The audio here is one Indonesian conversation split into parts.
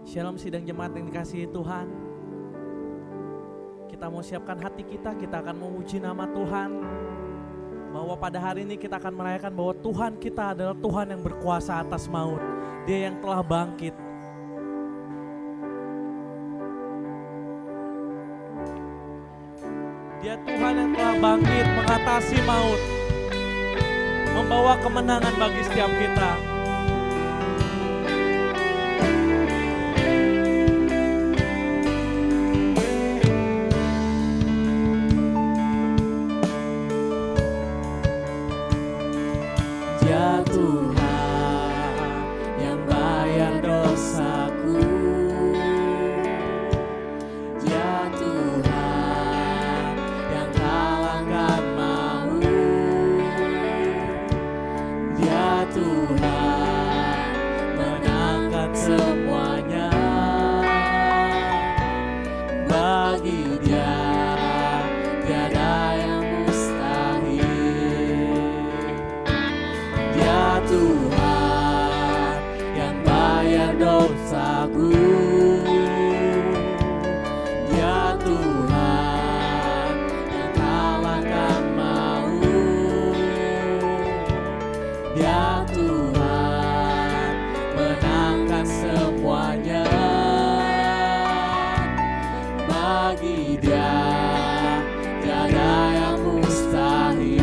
Shalom sidang jemaat yang dikasihi Tuhan. Kita mau siapkan hati kita akan memuji nama Tuhan. Bahwa pada hari ini kita akan merayakan bahwa Tuhan kita adalah Tuhan yang berkuasa atas maut. Dia yang telah bangkit. Dia Tuhan yang telah bangkit mengatasi maut. Membawa kemenangan bagi setiap kita. Ya Tuhan yang bayar dosaku, ya Tuhan yang kalahkan maut, ya Tuhan menangkan semuanya. Bagi Dia tiada yang mustahil. Ya Tuhan yang bayar dosaku, ya Tuhan yang kalahkan maut, ya Tuhan menangkan semuanya. Bagi Dia tiada yang mustahil.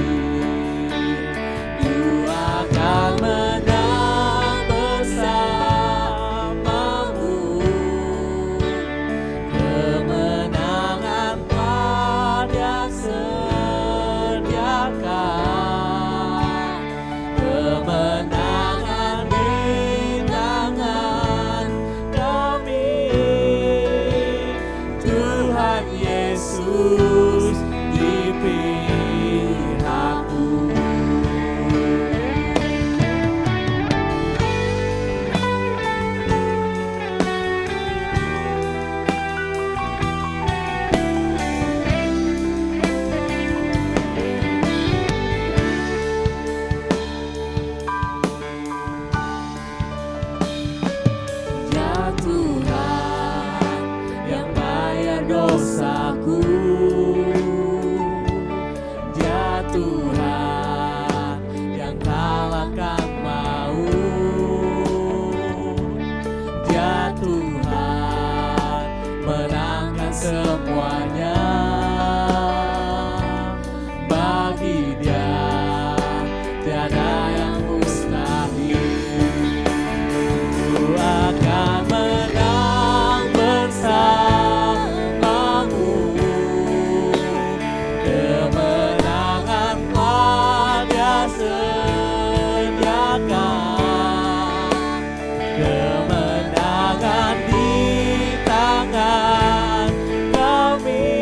Ku akan menang bersamamu. Kemenangan telah Dia sediakan. Kemenangan di tangan kami. Tuhan Yesus di pihakku. Ya Tuhan yang bayar dosaku, ya Tuhan yang kalahkan maut, ya Tuhan menangkan semuanya. Bagi Dia tiada yang mustahil. Ku akan menang bersamamu. Kemenangan telah Dia sediakan. Kemenangan di tangan kami.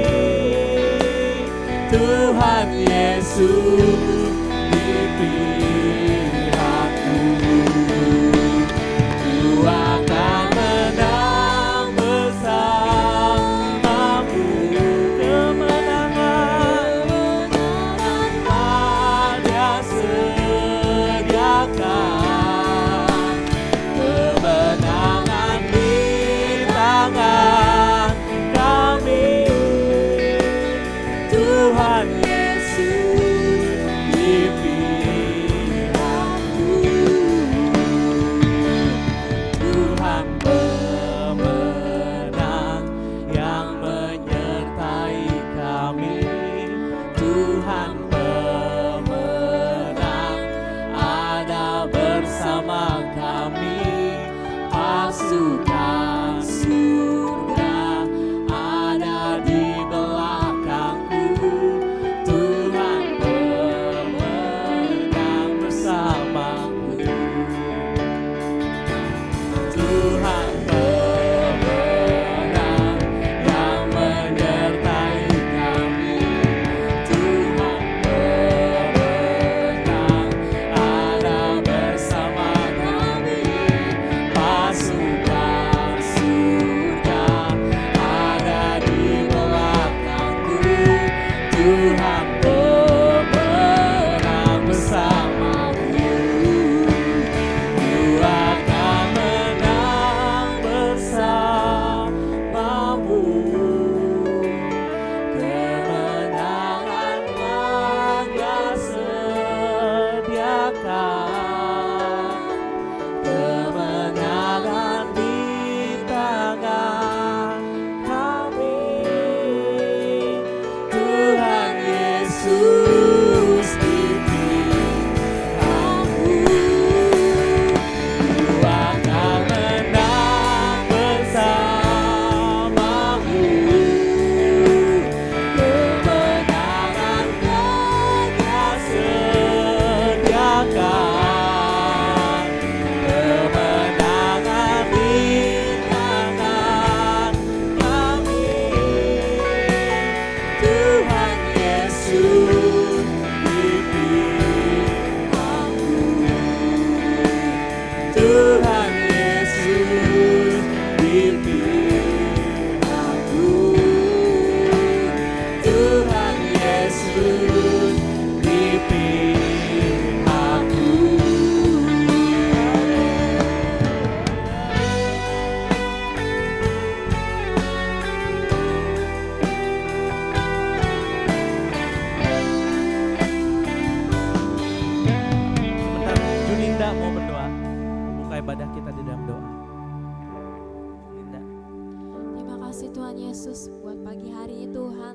kasih Tuhan Yesus buat pagi hari ini Tuhan.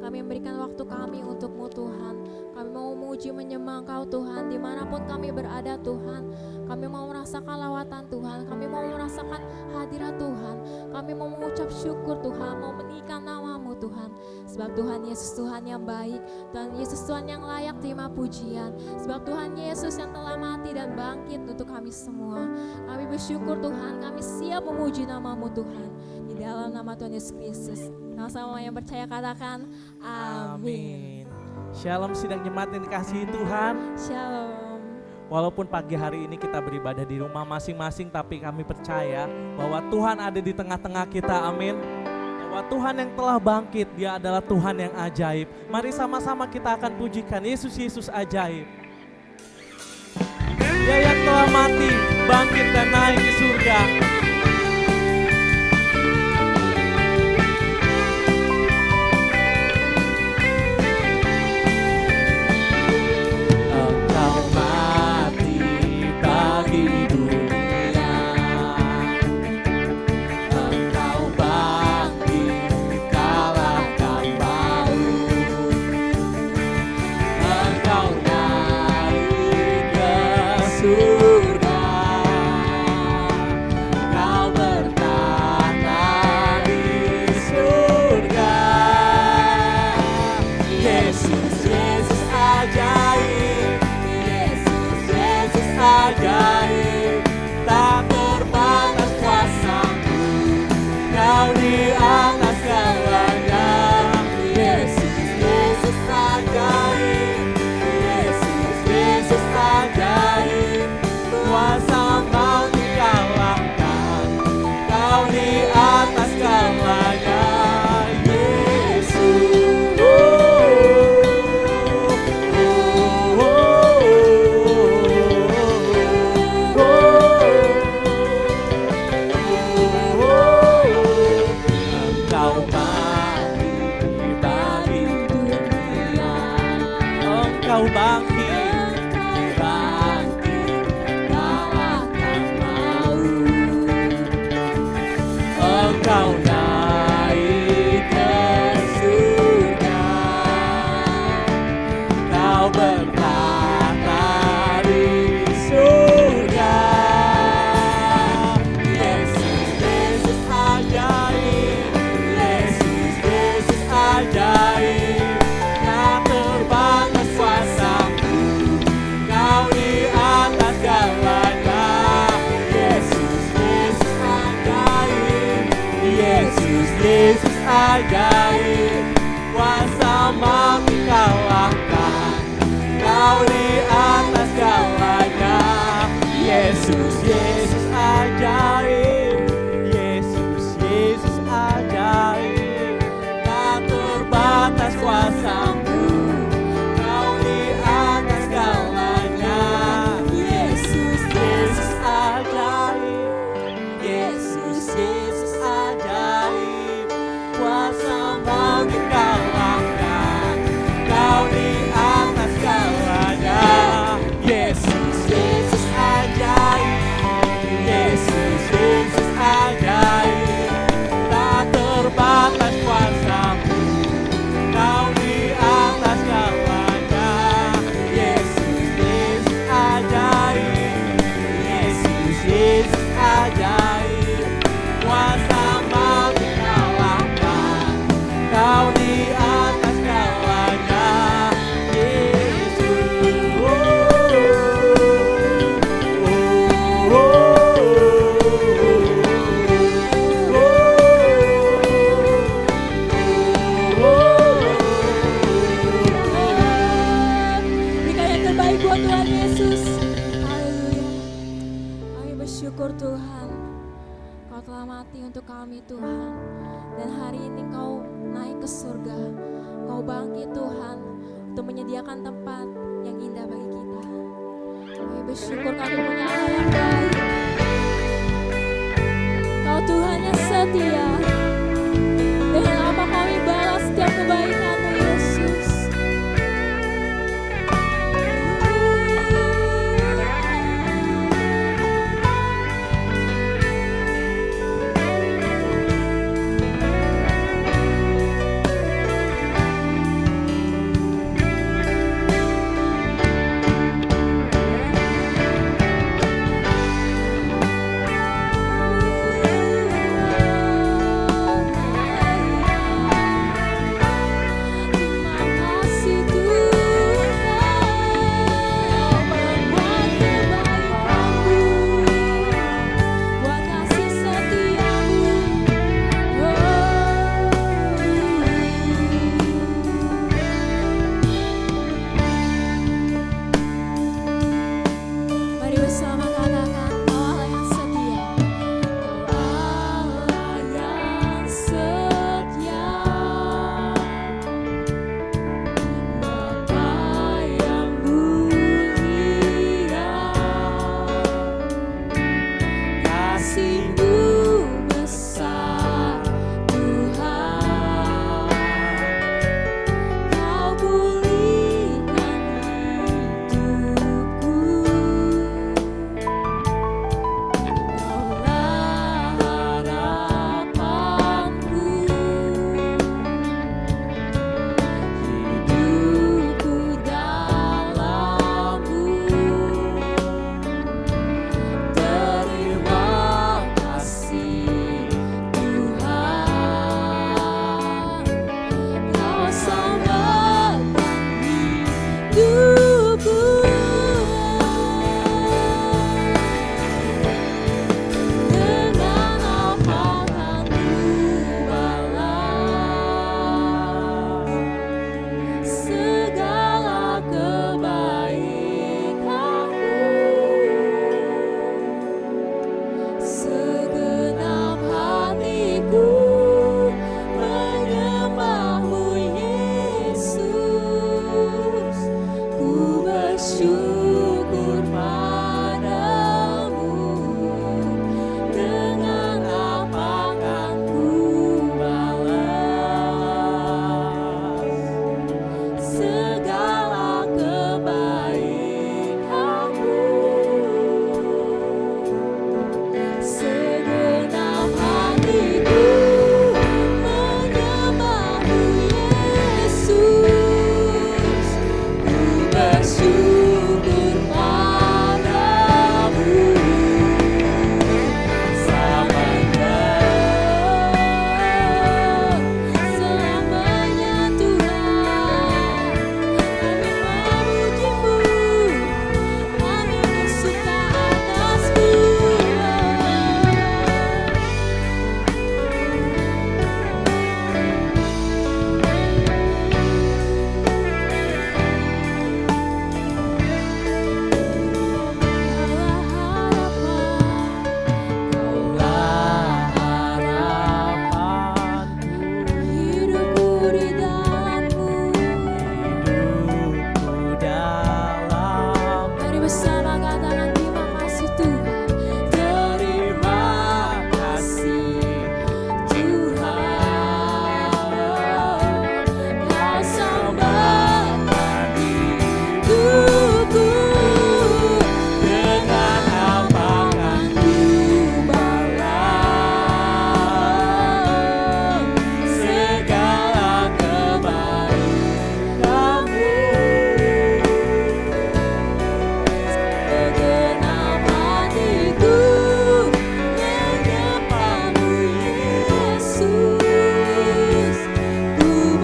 Kami memberikan waktu kami untuk-Mu Tuhan. Kami mau memuji menyembah Engkau Tuhan dimanapun kami berada Tuhan. Kami mau merasakan lawatan Tuhan. Kami mau merasakan hadirat Tuhan. Kami mau mengucap syukur Tuhan. Mau meninggikan nama-Mu Tuhan. Sebab Tuhan Yesus Tuhan yang baik. Tuhan Yesus Tuhan yang layak terima pujian. Sebab Tuhan Yesus yang telah mati dan bangkit untuk kami semua. Kami bersyukur Tuhan. Kami siap memuji nama-Mu Tuhan. Di dalam nama Tuhan Yesus Kristus. Sama-sama yang percaya katakan amin. Shalom sidang jemaat yang dikasihi Tuhan. Shalom. Walaupun pagi hari ini kita beribadah di rumah masing-masing, tapi kami percaya bahwa Tuhan ada di tengah-tengah kita, amin. Bahwa Tuhan yang telah bangkit, Dia adalah Tuhan yang ajaib. Mari sama-sama kita akan pujikan Yesus, Yesus ajaib. Dia yang telah mati, bangkit dan naik ke surga. Ajaib, kuasa maut kalahkan, Kau di atas segalanya. Yesus, Yesus ajaib, Yesus, Yesus ajaib, tak terbatas kuasa-Mu, Kau di atas segalanya. Yesus, Yesus ajaib, Yesus, Yesus ajaib, kuasa maut dikalahkan, Kau di atas segalanya. Yesus, Yesus ajaib, Yesus, Yesus ajaib, tak terbatas kuasa-Mu, Kau di atas segalanya. Yesus, Yesus ajaib, Yesus, Yesus ajaib, kuasa maut dikalahkan, Kau di atas segalanya. Yesus, Berikan yang terbaik buat Tuhan Yesus. Haleluya. Kami bersyukur Tuhan, Kau telah mati untuk kami Tuhan. Dan hari ini Kau naik ke surga. Kau bangkit Tuhan untuk menyediakan tempat yang indah bagi kita. Kami bersyukur kami punya Allah yang baik. Kau Tuhan yang setia. Dengan apa kami balas setiap kebaikan-Mu Yesus.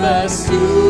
bersyukur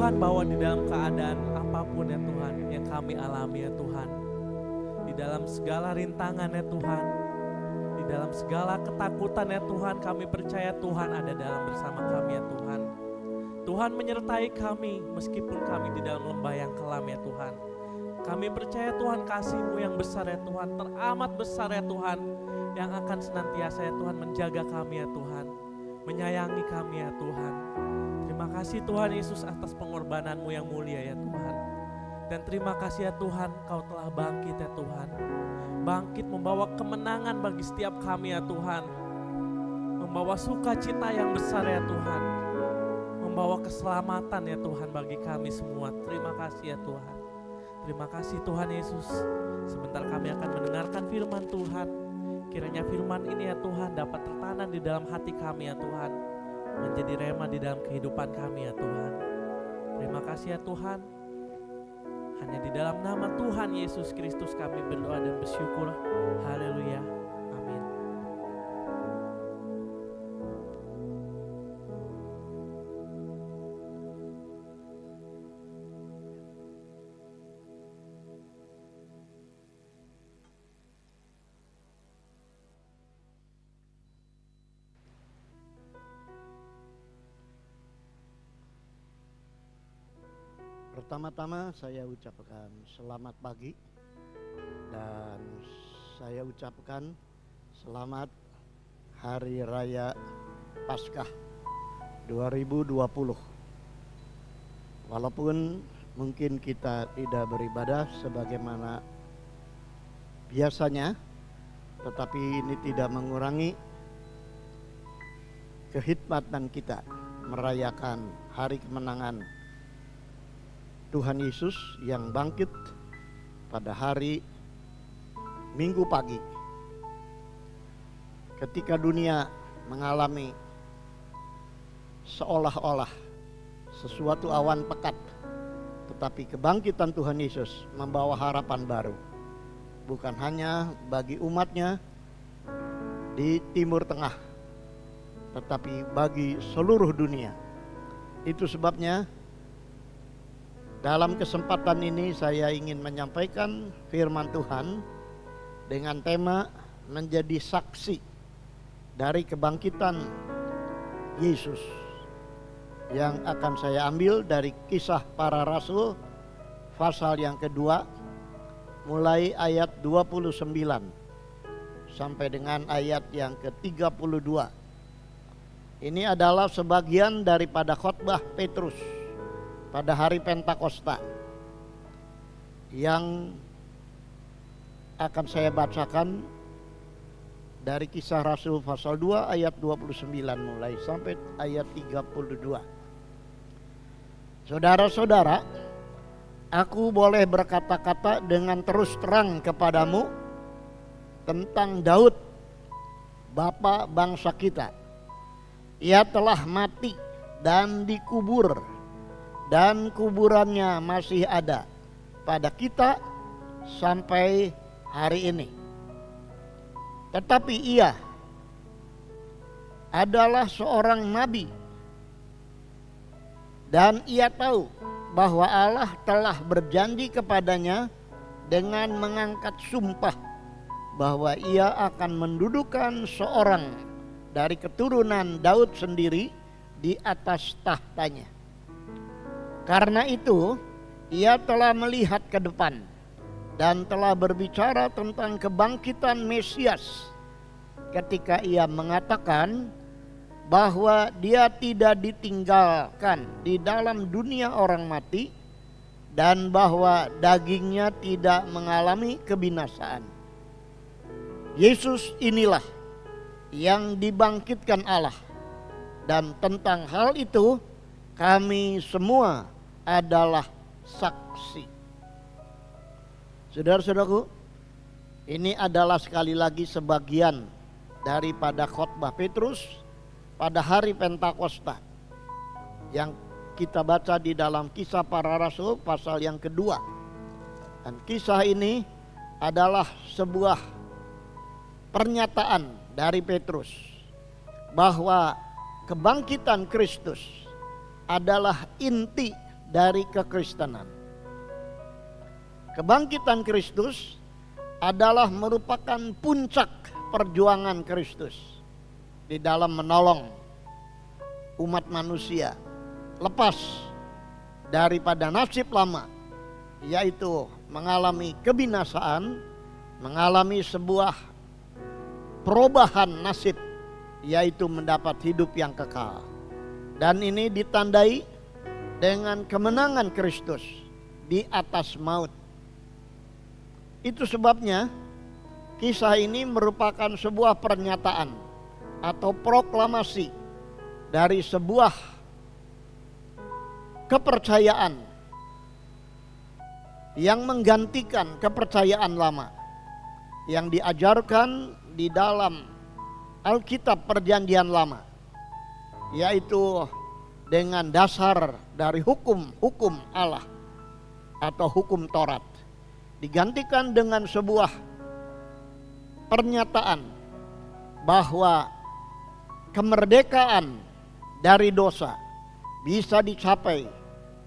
Tuhan, bahwa di dalam keadaan apapun ya Tuhan yang kami alami ya Tuhan, di dalam segala rintangan ya Tuhan, di dalam segala ketakutan ya Tuhan, kami percaya Tuhan ada dalam bersama kami ya Tuhan. Tuhan menyertai kami meskipun kami di dalam lembah yang kelam ya Tuhan. Kami percaya Tuhan kasih-Mu yang besar ya Tuhan, teramat besar ya Tuhan, yang akan senantiasa ya Tuhan menjaga kami ya Tuhan, menyayangi kami ya Tuhan. Terima kasih Tuhan Yesus atas pengorbanan-Mu yang mulia ya Tuhan. Dan terima kasih ya Tuhan, Kau telah bangkit ya Tuhan. Bangkit membawa kemenangan bagi setiap kami ya Tuhan. Membawa sukacita yang besar ya Tuhan. Membawa keselamatan ya Tuhan bagi kami semua. Terima kasih ya Tuhan. Terima kasih Tuhan Yesus. Sebentar kami akan mendengarkan firman Tuhan. Kiranya firman ini ya Tuhan dapat tertanam di dalam hati kami ya Tuhan. Menjadi rema di dalam kehidupan kami ya Tuhan. Terima kasih ya Tuhan. Hanya di dalam nama Tuhan Yesus Kristus kami berdoa dan bersyukur. Haleluya. Amin. Pertama-tama saya ucapkan selamat pagi dan saya ucapkan selamat Hari Raya Paskah 2020. Walaupun mungkin kita tidak beribadah sebagaimana biasanya, tetapi ini tidak mengurangi kehikmatan kita merayakan hari kemenangan Tuhan Yesus yang bangkit pada hari Minggu pagi. Ketika dunia mengalami seolah-olah sesuatu awan pekat, tetapi kebangkitan Tuhan Yesus membawa harapan baru. Bukan hanya bagi umatnya di Timur Tengah, tetapi bagi seluruh dunia. Itu sebabnya dalam kesempatan ini saya ingin menyampaikan firman Tuhan dengan tema menjadi saksi dari kebangkitan Yesus, yang akan saya ambil dari Kisah Para Rasul pasal yang kedua mulai ayat 29 sampai dengan ayat yang ke-32. Ini adalah sebagian daripada khotbah Petrus pada hari Pentakosta yang akan saya bacakan dari Kisah Rasul pasal 2 ayat 29 mulai sampai ayat 32. Saudara-saudara, aku boleh berkata-kata dengan terus terang kepadamu tentang Daud, bapa bangsa kita. Ia telah mati dan dikubur, dan kuburannya masih ada pada kita sampai hari ini. Tetapi ia adalah seorang nabi, dan ia tahu bahwa Allah telah berjanji kepadanya dengan mengangkat sumpah bahwa ia akan mendudukan seorang dari keturunan Daud sendiri di atas tahtanya. Karena itu, ia telah melihat ke depan dan telah berbicara tentang kebangkitan Mesias ketika ia mengatakan bahwa dia tidak ditinggalkan di dalam dunia orang mati dan bahwa dagingnya tidak mengalami kebinasaan. Yesus inilah yang dibangkitkan Allah, dan tentang hal itu kami semua adalah saksi. Saudara-saudaraku, ini adalah sekali lagi sebagian daripada khotbah Petrus pada hari Pentakosta yang kita baca di dalam Kisah Para Rasul pasal yang kedua. Dan kisah ini adalah sebuah pernyataan dari Petrus bahwa kebangkitan Kristus adalah inti dari kekristenan. Kebangkitan Kristus adalah merupakan puncak perjuangan Kristus di dalam menolong umat manusia lepas daripada nasib lama, yaitu mengalami kebinasaan, mengalami sebuah perubahan nasib, yaitu mendapat hidup yang kekal. Dan ini ditandai dengan kemenangan Kristus di atas maut. Itu sebabnya kisah ini merupakan sebuah pernyataan atau proklamasi dari sebuah kepercayaan yang menggantikan kepercayaan lama yang diajarkan di dalam Alkitab Perjanjian Lama, yaitu dengan dasar dari hukum Allah atau hukum Taurat, digantikan dengan sebuah pernyataan bahwa kemerdekaan dari dosa bisa dicapai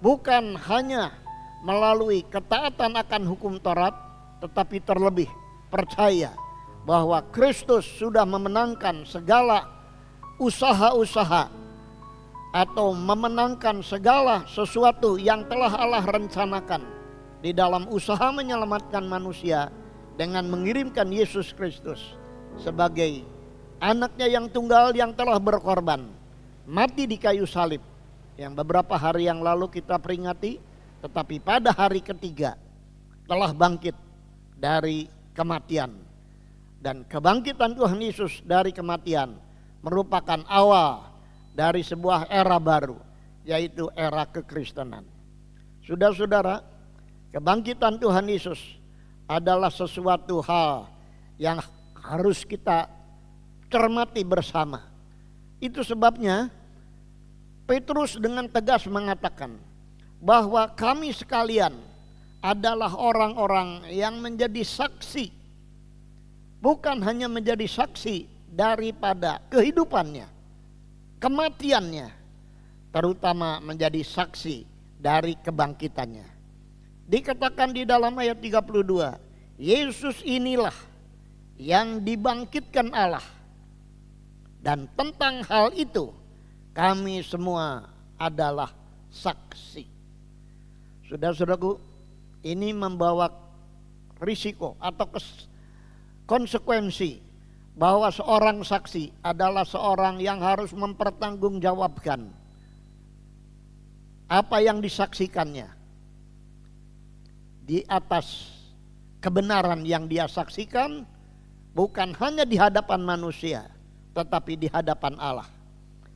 bukan hanya melalui ketaatan akan hukum Taurat, tetapi terlebih percaya bahwa Kristus sudah memenangkan segala usaha-usaha atau memenangkan segala sesuatu yang telah Allah rencanakan di dalam usaha menyelamatkan manusia dengan mengirimkan Yesus Kristus sebagai anaknya yang tunggal yang telah berkorban, mati di kayu salib, yang beberapa hari yang lalu kita peringati, tetapi pada hari ketiga telah bangkit dari kematian. Dan kebangkitan Tuhan Yesus dari kematian merupakan awal dari sebuah era baru, yaitu era kekristenan. Saudara-saudara, kebangkitan Tuhan Yesus adalah sesuatu hal yang harus kita cermati bersama. Itu sebabnya Petrus dengan tegas mengatakan bahwa kami sekalian adalah orang-orang yang menjadi saksi, bukan hanya menjadi saksi daripada kehidupannya, kematiannya, terutama menjadi saksi dari kebangkitannya. Dikatakan di dalam ayat 32, Yesus inilah yang dibangkitkan Allah, dan tentang hal itu kami semua adalah saksi. Saudara-saudaraku, ini membawa risiko atau konsekuensi bahwa seorang saksi adalah seorang yang harus mempertanggungjawabkan apa yang disaksikannya di atas kebenaran yang dia saksikan, bukan hanya di hadapan manusia tetapi di hadapan Allah.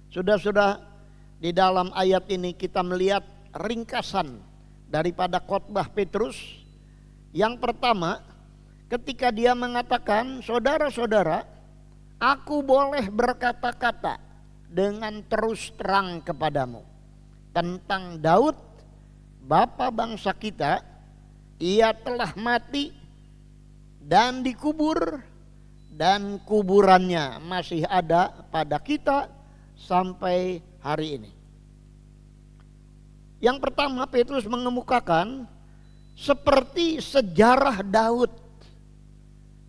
Saudara-saudara, di dalam ayat ini kita melihat ringkasan daripada khotbah Petrus. Yang pertama, ketika dia mengatakan, saudara-saudara, aku boleh berkata-kata dengan terus terang kepadamu tentang Daud, bapa bangsa kita. Ia telah mati dan dikubur, dan kuburannya masih ada pada kita sampai hari ini. Yang pertama, Petrus mengemukakan seperti sejarah Daud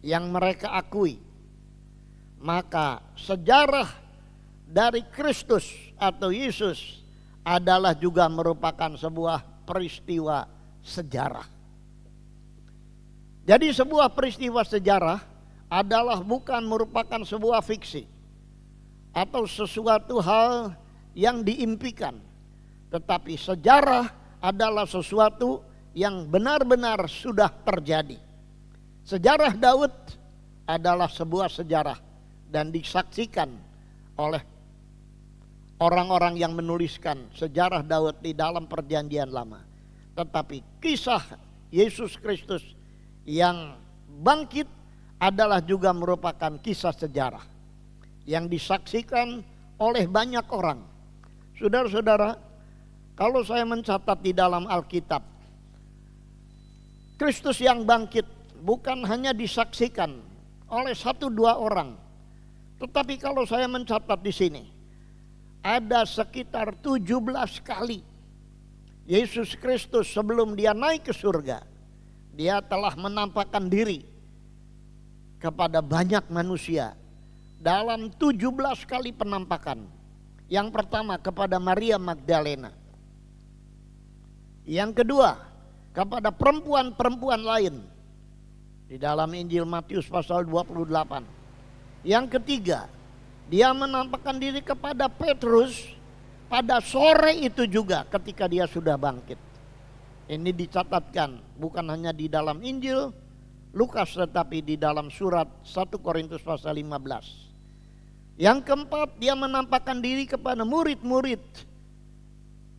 yang mereka akui, maka sejarah dari Kristus atau Yesus adalah juga merupakan sebuah peristiwa sejarah. Jadi sebuah peristiwa sejarah adalah bukan merupakan sebuah fiksi atau sesuatu hal yang diimpikan, tetapi sejarah adalah sesuatu yang benar-benar sudah terjadi. Sejarah Daud adalah sebuah sejarah dan disaksikan oleh orang-orang yang menuliskan sejarah Daud di dalam Perjanjian Lama. Tetapi kisah Yesus Kristus yang bangkit adalah juga merupakan kisah sejarah yang disaksikan oleh banyak orang. Saudara-saudara, kalau saya mencatat di dalam Alkitab, Kristus yang bangkit bukan hanya disaksikan oleh 1-2 orang, tetapi kalau saya mencatat di sini ada sekitar 17 kali Yesus Kristus sebelum dia naik ke surga, dia telah menampakkan diri kepada banyak manusia dalam 17 kali penampakan. Yang pertama kepada Maria Magdalena. Yang kedua kepada perempuan-perempuan lain di dalam Injil Matius pasal 28. Yang ketiga, dia menampakkan diri kepada Petrus pada sore itu juga ketika dia sudah bangkit. Ini dicatatkan bukan hanya di dalam Injil Lukas tetapi di dalam surat 1 Korintus pasal 15. Yang keempat, dia menampakkan diri kepada murid-murid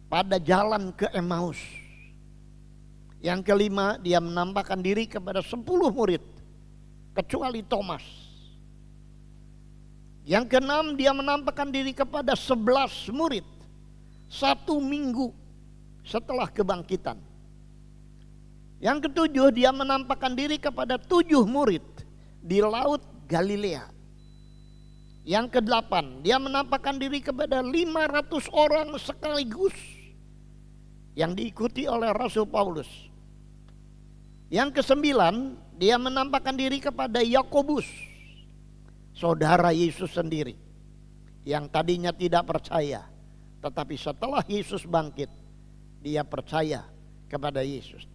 pada jalan ke Emmaus. Yang kelima, dia menampakkan diri kepada 10 murid kecuali Thomas. Yang keenam, dia menampakkan diri kepada 11 murid 1 minggu setelah kebangkitan. Yang ketujuh, dia menampakkan diri kepada 7 murid di Laut Galilea. Yang kedelapan, dia menampakkan diri kepada 500 orang sekaligus yang diikuti oleh Rasul Paulus. Yang kesembilan, dia menampakkan diri kepada Yakobus, saudara Yesus sendiri, yang tadinya tidak percaya, tetapi setelah Yesus bangkit, dia percaya kepada Yesus.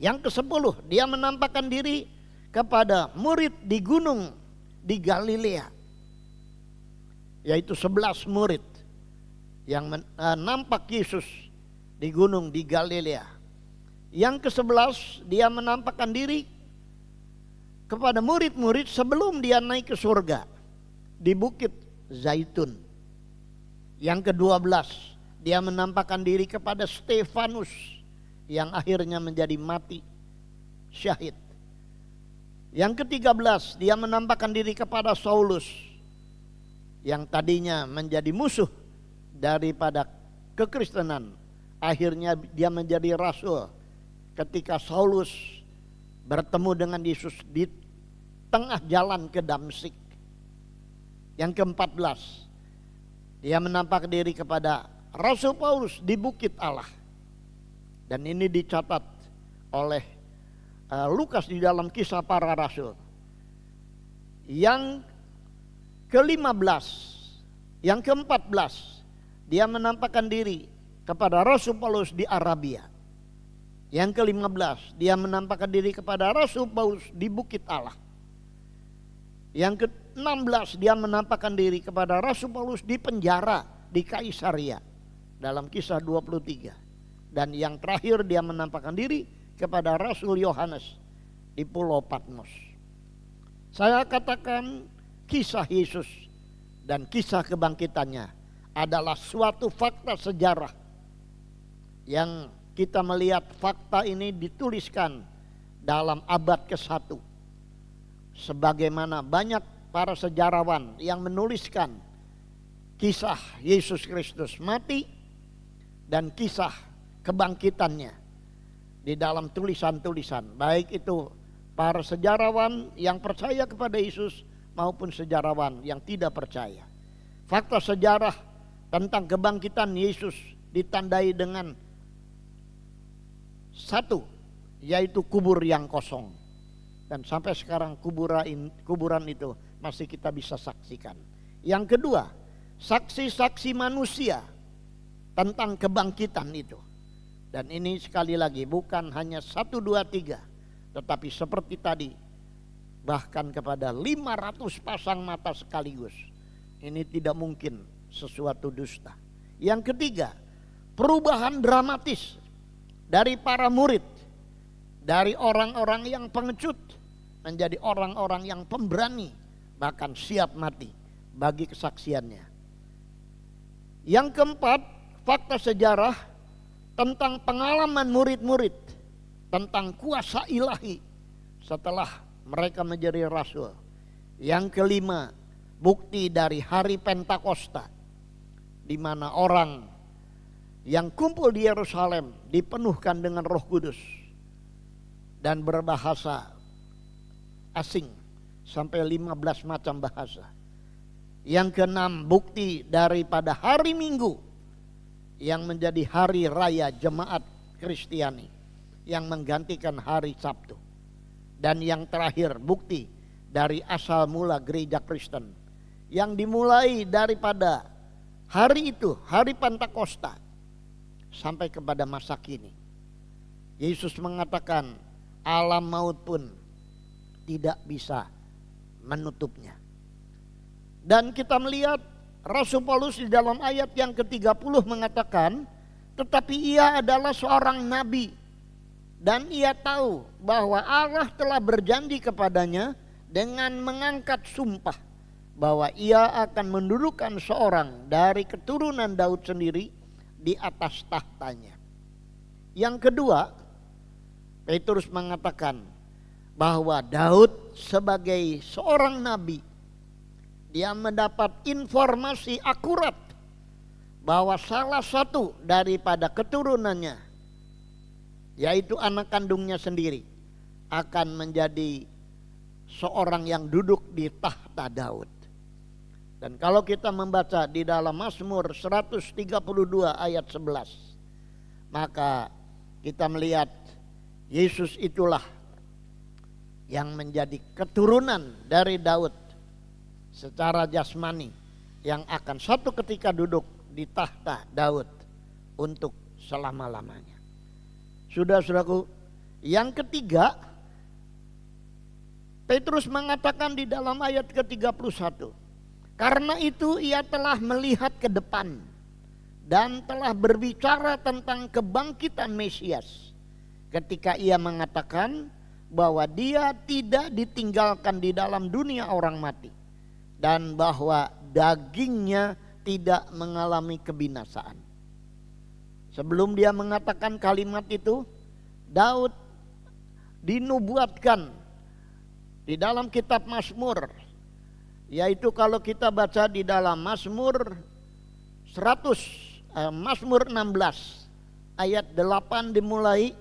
Yang ke-10, dia menampakkan diri kepada murid di gunung di Galilea, yaitu 11 murid yang nampak Yesus di gunung di Galilea. Yang ke-11, dia menampakkan diri kepada murid-murid sebelum dia naik ke surga di Bukit Zaitun. Yang ke-12, dia menampakkan diri kepada Stefanus yang akhirnya menjadi mati syahid. Yang ke-13, dia menampakkan diri kepada Saulus yang tadinya menjadi musuh daripada kekristenan. Akhirnya dia menjadi rasul ketika Saulus bertemu dengan Yesus di tengah jalan ke Damsyik. Yang ke-14, dia menampakkan diri kepada Rasul Paulus di Bukit Allah. Dan ini dicatat oleh Lukas di dalam Kisah Para Rasul. Yang ke-15, yang ke-14, dia menampakkan diri kepada Rasul Paulus di Arabia. Yang ke-15, dia menampakkan diri kepada Rasul Paulus di Bukit Allah. Yang ke-16, dia menampakkan diri kepada Rasul Paulus di penjara di Kaisaria dalam Kisah 23. Dan yang terakhir, dia menampakkan diri kepada Rasul Yohanes di Pulau Patmos. Saya katakan kisah Yesus dan kisah kebangkitannya adalah suatu fakta sejarah yang kita melihat fakta ini dituliskan dalam abad ke-1. Sebagaimana banyak para sejarawan yang menuliskan kisah Yesus Kristus mati dan kisah kebangkitannya di dalam tulisan-tulisan, baik itu para sejarawan yang percaya kepada Yesus maupun sejarawan yang tidak percaya. Fakta sejarah tentang kebangkitan Yesus ditandai dengan satu, yaitu kubur yang kosong. Dan sampai sekarang kuburan itu masih kita bisa saksikan. Yang kedua, saksi-saksi manusia tentang kebangkitan itu. Dan ini sekali lagi bukan hanya 1, 2, 3, tetapi seperti tadi, bahkan kepada 500 pasang mata sekaligus. Ini tidak mungkin sesuatu dusta. Yang ketiga, perubahan dramatis dari para murid, dari orang-orang yang pengecut menjadi orang-orang yang pemberani, bahkan siap mati bagi kesaksiannya. Yang keempat, fakta sejarah tentang pengalaman murid-murid tentang kuasa ilahi setelah mereka menjadi rasul. Yang kelima, bukti dari hari Pentakosta, di mana orang yang kumpul di Yerusalem dipenuhkan dengan Roh Kudus dan berbahasa asing sampai 15 macam bahasa. Yang keenam, bukti daripada hari Minggu yang menjadi hari raya jemaat Kristiani yang menggantikan hari Sabtu. Dan yang terakhir, bukti dari asal mula gereja Kristen yang dimulai daripada hari itu, hari Pentakosta, sampai kepada masa kini. Yesus mengatakan alam maut pun tidak bisa menutupnya. Dan kita melihat Rasul Paulus di dalam ayat yang ke-30 mengatakan, tetapi ia adalah seorang nabi dan ia tahu bahwa Allah telah berjanji kepadanya dengan mengangkat sumpah bahwa ia akan mendudukkan seorang dari keturunan Daud sendiri di atas tahtanya. Yang kedua, Petrus mengatakan bahwa Daud sebagai seorang nabi, dia mendapat informasi akurat bahwa salah satu daripada keturunannya, yaitu anak kandungnya sendiri, akan menjadi seorang yang duduk di tahta Daud. Dan kalau kita membaca di dalam Mazmur 132 ayat 11, maka kita melihat Yesus itulah yang menjadi keturunan dari Daud secara jasmani, yang akan satu ketika duduk di tahta Daud untuk selama-lamanya. Saudara-saudaraku, yang ketiga, Petrus mengatakan di dalam ayat ke-31, karena itu ia telah melihat ke depan dan telah berbicara tentang kebangkitan Mesias, ketika ia mengatakan bahwa dia tidak ditinggalkan di dalam dunia orang mati dan bahwa dagingnya tidak mengalami kebinasaan. Sebelum dia mengatakan kalimat itu, Daud dinubuatkan di dalam kitab Mazmur, yaitu kalau kita baca di dalam Mazmur 16 ayat 8 dimulai,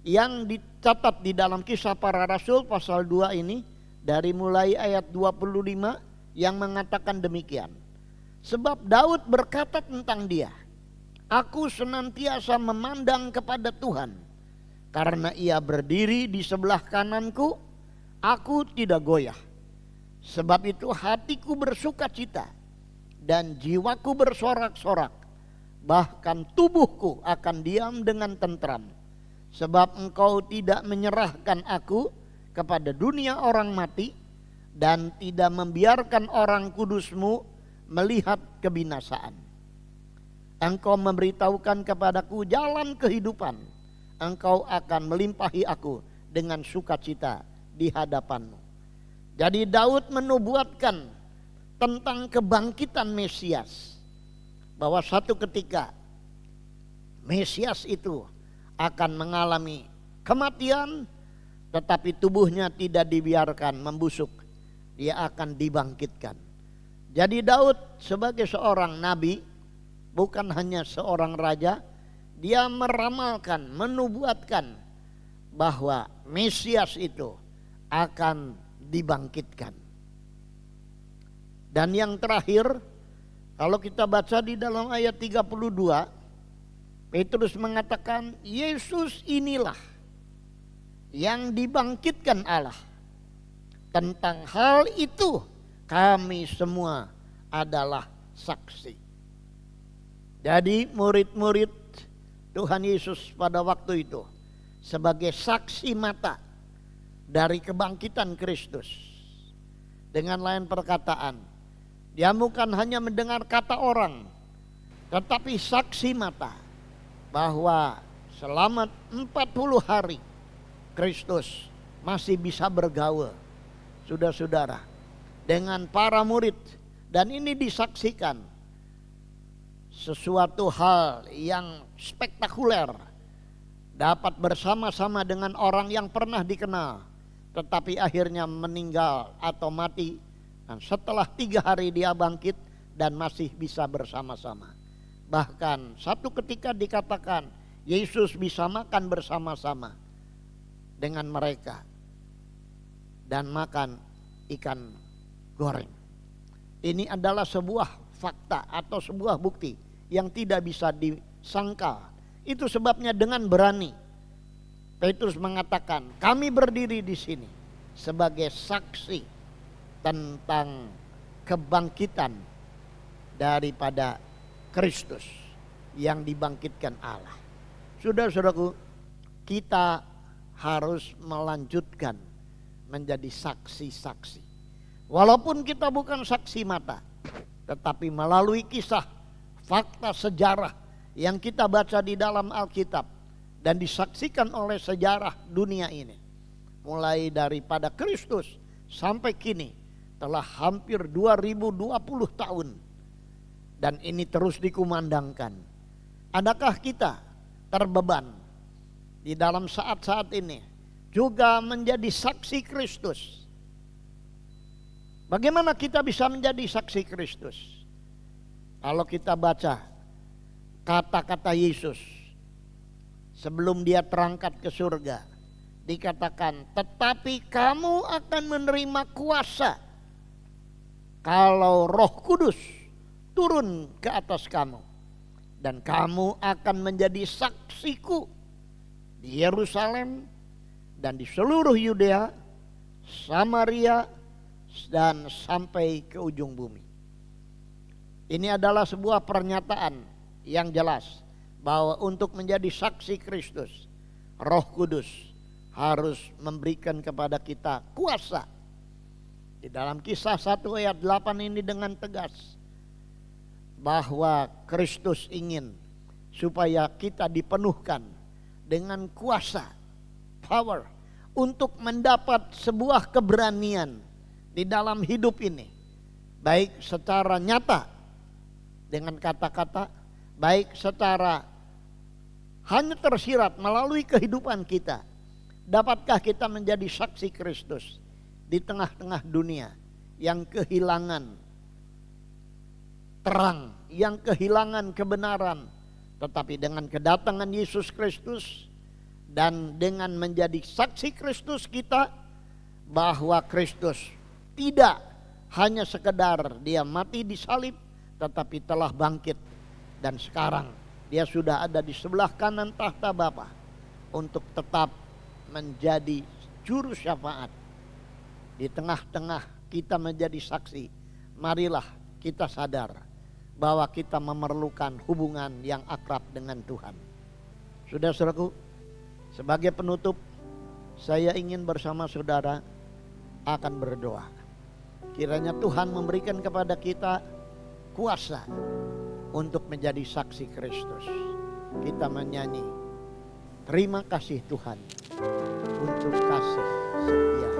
yang dicatat di dalam Kisah Para Rasul pasal 2 ini dari mulai ayat 25 yang mengatakan demikian. Sebab Daud berkata tentang dia, aku senantiasa memandang kepada Tuhan, karena ia berdiri di sebelah kananku, aku tidak goyah. Sebab itu hatiku bersuka cita dan jiwaku bersorak-sorak, bahkan tubuhku akan diam dengan tentram. Sebab engkau tidak menyerahkan aku kepada dunia orang mati dan tidak membiarkan orang kudusmu melihat kebinasaan. Engkau memberitahukan kepadaku jalan kehidupan. Engkau akan melimpahi aku dengan sukacita di hadapanmu. Jadi Daud menubuatkan tentang kebangkitan Mesias, bahwa satu ketika Mesias itu akan mengalami kematian, tetapi tubuhnya tidak dibiarkan membusuk, dia akan dibangkitkan. Jadi Daud sebagai seorang nabi, bukan hanya seorang raja, dia meramalkan, menubuatkan bahwa Mesias itu akan dibangkitkan. Dan yang terakhir, kalau kita baca di dalam ayat 32, Petrus mengatakan Yesus inilah yang dibangkitkan Allah. Tentang hal itu kami semua adalah saksi. Jadi murid-murid Tuhan Yesus pada waktu itu sebagai saksi mata dari kebangkitan Kristus. Dengan lain perkataan, dia bukan hanya mendengar kata orang, tetapi saksi mata bahwa selama 40 hari Kristus masih bisa bergaul, saudara-saudara, dengan para murid. Dan ini disaksikan sesuatu hal yang spektakuler, dapat bersama-sama dengan orang yang pernah dikenal tetapi akhirnya meninggal atau mati, dan setelah 3 hari dia bangkit dan masih bisa bersama-sama. Bahkan satu ketika dikatakan Yesus bisa makan bersama-sama dengan mereka dan makan ikan goreng. Ini adalah sebuah fakta atau sebuah bukti yang tidak bisa disangkal. Itu sebabnya dengan berani Petrus mengatakan, kami berdiri di sini sebagai saksi tentang kebangkitan daripada Kristus yang dibangkitkan Allah. Saudara-saudaraku, kita harus melanjutkan menjadi saksi-saksi. Walaupun kita bukan saksi mata, tetapi melalui kisah, fakta, sejarah yang kita baca di dalam Alkitab dan disaksikan oleh sejarah dunia ini, mulai daripada Kristus sampai kini telah hampir 2020 tahun, dan ini terus dikumandangkan. Adakah kita terbeban di dalam saat-saat ini juga menjadi saksi Kristus? Bagaimana kita bisa menjadi saksi Kristus? Kalau kita baca kata-kata Yesus sebelum dia terangkat ke surga, dikatakan, tetapi kamu akan menerima kuasa kalau Roh Kudus turun ke atas kamu, dan kamu akan menjadi saksiku di Yerusalem dan di seluruh Yudea, Samaria, dan sampai ke ujung bumi. Ini adalah sebuah pernyataan yang jelas bahwa untuk menjadi saksi Kristus, Roh Kudus harus memberikan kepada kita kuasa. Di dalam Kisah 1 ayat 8 ini dengan tegas bahwa Kristus ingin supaya kita dipenuhkan dengan kuasa, power, untuk mendapat sebuah keberanian di dalam hidup ini, baik secara nyata dengan kata-kata, baik secara hanya tersirat melalui kehidupan kita. Dapatkah kita menjadi saksi Kristus di tengah-tengah dunia yang kehilangan terang, yang kehilangan kebenaran, tetapi dengan kedatangan Yesus Kristus dan dengan menjadi saksi Kristus kita, bahwa Kristus tidak hanya sekedar dia mati di salib, tetapi telah bangkit, dan sekarang dia sudah ada di sebelah kanan tahta Bapa untuk tetap menjadi juru syafaat. Di tengah-tengah kita menjadi saksi, marilah kita sadar bahwa kita memerlukan hubungan yang akrab dengan Tuhan. Saudara-saudaraku, sebagai penutup, saya ingin bersama saudara akan berdoa. Kiranya Tuhan memberikan kepada kita kuasa untuk menjadi saksi Kristus. Kita menyanyi, terima kasih Tuhan untuk kasih setia.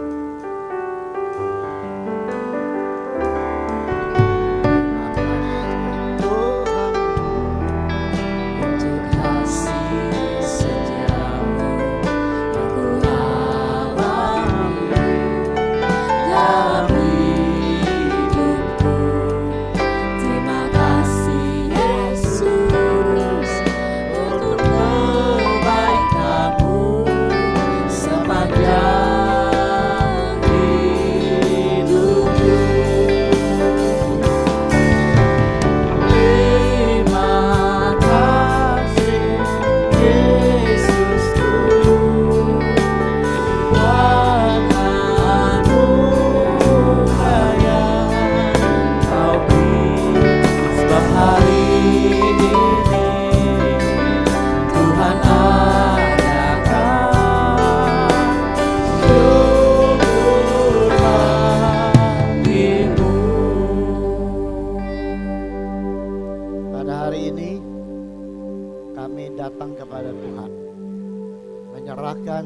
Menyerahkan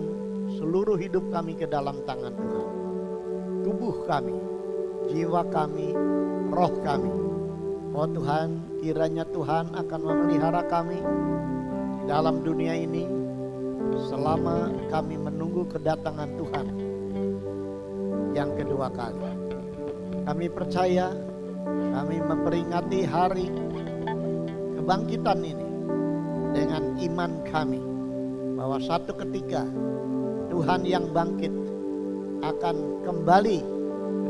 seluruh hidup kami ke dalam tangan Tuhan. Tubuh kami, jiwa kami, roh kami. Oh Tuhan, kiranya Tuhan akan memelihara kami di dalam dunia ini selama kami menunggu kedatangan Tuhan yang kedua kali. Kami percaya, kami memperingati hari kebangkitan ini dengan iman kami, bahwa satu ketika Tuhan yang bangkit akan kembali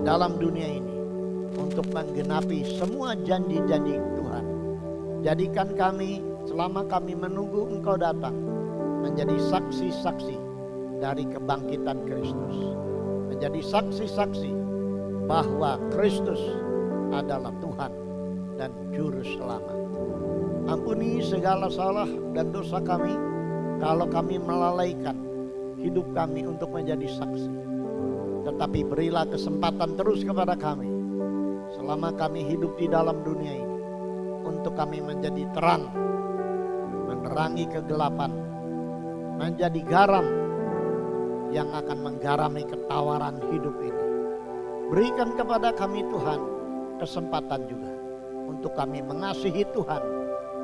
dalam dunia ini untuk menggenapi semua janji-janji Tuhan. Jadikan kami selama kami menunggu Engkau datang menjadi saksi-saksi dari kebangkitan Kristus. Menjadi saksi-saksi bahwa Kristus adalah Tuhan dan Juru Selamat. Ampuni segala salah dan dosa kami kalau kami melalaikan hidup kami untuk menjadi saksi. Tetapi berilah kesempatan terus kepada kami selama kami hidup di dalam dunia ini, untuk kami menjadi terang, menerangi kegelapan, menjadi garam yang akan menggarami ketawaran hidup ini. Berikan kepada kami Tuhan kesempatan juga untuk kami mengasihi Tuhan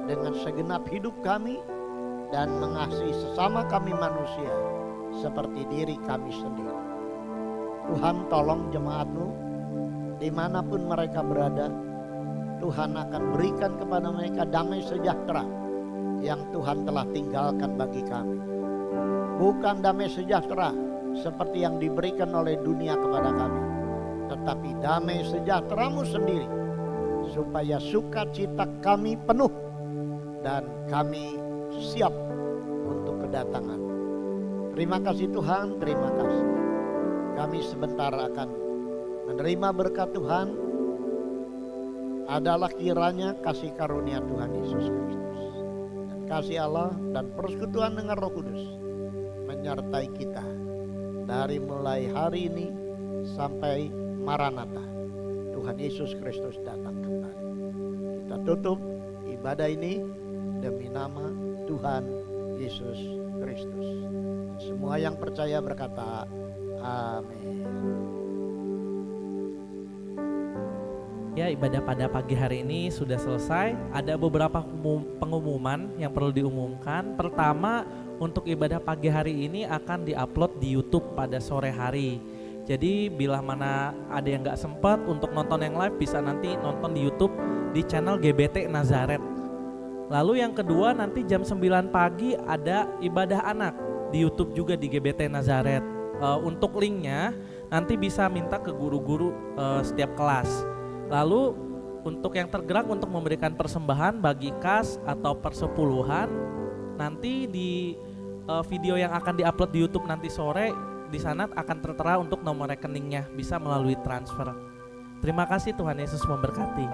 dengan segenap hidup kami dan mengasihi sesama kami manusia seperti diri kami sendiri. Tuhan, tolong jemaat-Mu dimanapun mereka berada. Tuhan akan berikan kepada mereka damai sejahtera yang Tuhan telah tinggalkan bagi kami. Bukan damai sejahtera seperti yang diberikan oleh dunia kepada kami, tetapi damai sejahtera-Mu sendiri, supaya sukacita kami penuh dan kami siap untuk kedatangan. Terima kasih Tuhan, terima kasih. Kami sebentar akan menerima berkat Tuhan. Adalah kiranya kasih karunia Tuhan Yesus Kristus dan kasih Allah dan persekutuan dengan Roh Kudus menyertai kita dari mulai hari ini sampai Maranatha, Tuhan Yesus Kristus datang kembali. Kita tutup ibadah ini demi nama Tuhan Yesus Kristus. Semua yang percaya berkata amin. Ya, ibadah pada pagi hari ini sudah selesai. Ada beberapa pengumuman yang perlu diumumkan. Pertama, untuk ibadah pagi hari ini akan diupload di YouTube pada sore hari. Jadi bila mana ada yang gak sempat untuk nonton yang live, bisa nanti nonton di YouTube di channel GBT Nazaret. Lalu yang kedua, nanti jam 9 pagi ada ibadah anak di YouTube juga di GBT Nazaret. Untuk linknya nanti bisa minta ke guru-guru setiap kelas. Lalu untuk yang tergerak untuk memberikan persembahan bagi kas atau persepuluhan, nanti di video yang akan diupload di YouTube nanti sore, di sana akan tertera untuk nomor rekeningnya, bisa melalui transfer. Terima kasih, Tuhan Yesus memberkati.